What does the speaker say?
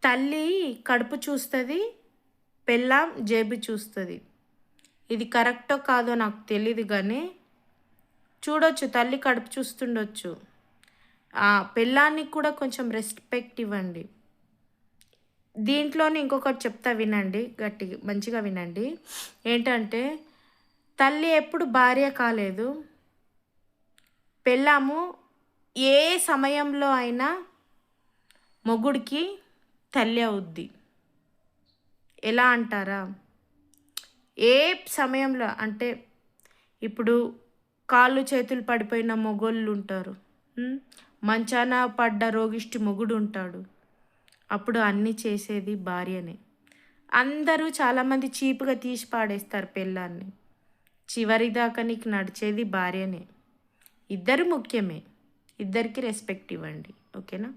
తల్లి కడుపు చూస్తుంది, పెళ్ళాం జేబు చూస్తుంది. ఇది కరెక్టో కాదో నాకు తెలీదు కానీ చూడొచ్చు, తల్లి కడుపు చూస్తుండొచ్చు. పెళ్ళానికి కూడా కొంచెం రెస్పెక్ట్ ఇవ్వండి. దీంట్లోనే ఇంకొకటి చెప్తా వినండి, గట్టిగా మంచిగా వినండి. ఏంటంటే తల్లి ఎప్పుడు భార్య కాలేదు. పెళ్ళాము ఏ సమయంలో అయినా మొగుడికి తల్లి అవుద్ది. ఎలా అంటారా? ఏ సమయంలో అంటే ఇప్పుడు కాళ్ళు చేతులు పడిపోయిన మొగోళ్ళు ఉంటారు, మంచాన పడ్డ రోగిష్టి మొగుడు ఉంటాడు. అప్పుడు అన్నీ చేసేది భార్యనే. అందరూ చాలామంది చీప్గా తీసి పాడేస్తారు పెళ్ళాన్ని. చివరిదాకా నీకు నడిచేది భార్యనే. ఇద్దరు ముఖ్యమే. ఇద్దరికి రెస్పెక్ట్ ఇవ్వండి. ఓకేనా?